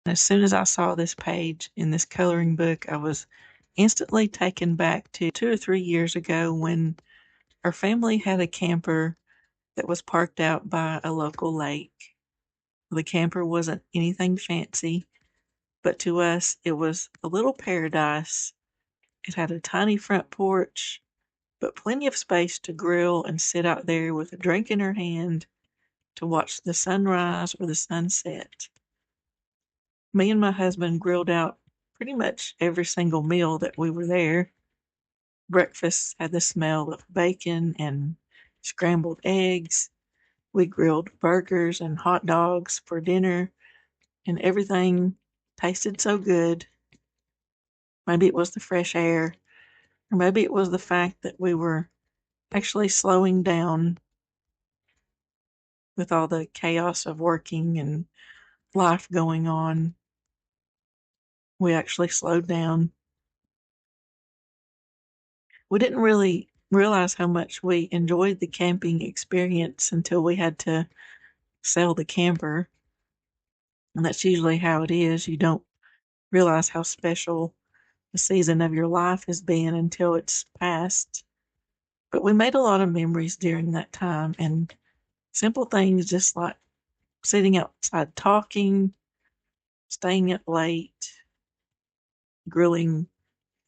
As soon as I saw this page in this coloring book, I was instantly taken back to 2 or 3 years ago when our family had a camper that was parked out by a local lake. The camper wasn't anything fancy, but to us, it was a little paradise. It had a tiny front porch, but plenty of space to grill and sit out there with a drink in her hand to watch the sunrise or the sunset. Me and my husband grilled out pretty much every single meal that we were there. Breakfast had the smell of bacon and scrambled eggs. We grilled burgers and hot dogs for dinner, and everything tasted so good. Maybe it was the fresh air, or maybe it was the fact that we were actually slowing down with all the chaos of working and life going on. We actually slowed down. We didn't really realize how much we enjoyed the camping experience until we had to sell the camper. And that's usually how it is. You don't realize how special the season of your life has been until it's past. But we made a lot of memories during that time, and simple things just like sitting outside talking, staying up late, grilling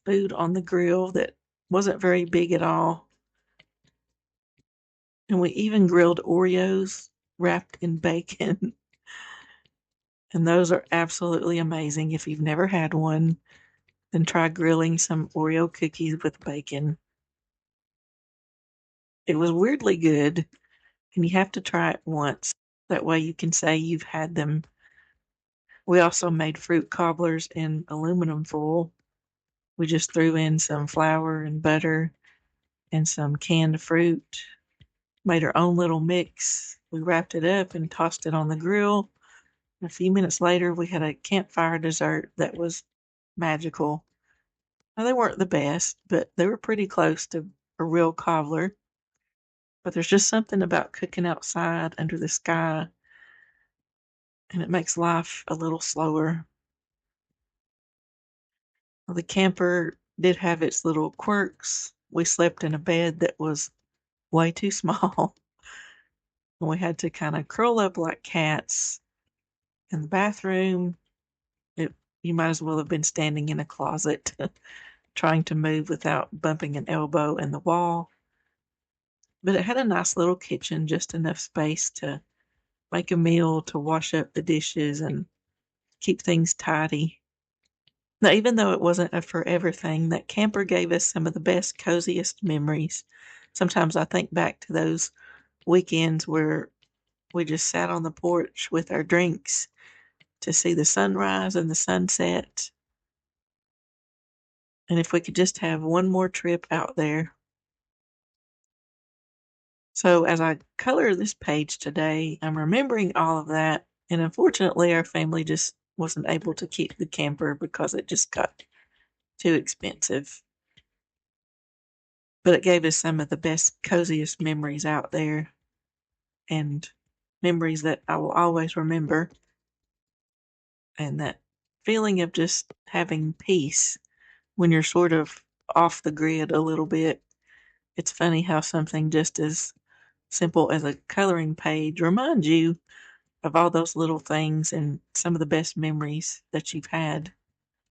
food on the grill that wasn't very big at all. And we even grilled Oreos wrapped in bacon. And those are absolutely amazing. If you've never had one, then try grilling some Oreo cookies with bacon. It was weirdly good, and you have to try it once. That way you can say you've had them. We also made fruit cobblers in aluminum foil. We just threw in some flour and butter and some canned fruit, made our own little mix. We wrapped it up and tossed it on the grill. A few minutes later, we had a campfire dessert that was magical. Now, they weren't the best, but they were pretty close to a real cobbler. But there's just something about cooking outside under the sky, and it makes life a little slower. Well, the camper did have its little quirks. We slept in a bed that was way too small, and we had to kind of curl up like cats. In the bathroom, it, you might as well have been standing in a closet trying to move without bumping an elbow in the wall. But it had a nice little kitchen, just enough space to make a meal, to wash up the dishes, and keep things tidy. Now, even though it wasn't a forever thing, that camper gave us some of the best, coziest memories. Sometimes I think back to those weekends where we just sat on the porch with our drinks to see the sunrise and the sunset. And if we could just have one more trip out there. So as I color this page today, I'm remembering all of that. And unfortunately, our family just wasn't able to keep the camper because it just got too expensive. But it gave us some of the best, coziest memories out there, and memories that I will always remember. And that feeling of just having peace when you're sort of off the grid a little bit. It's funny how something just as simple as a coloring page reminds you of all those little things and some of the best memories that you've had.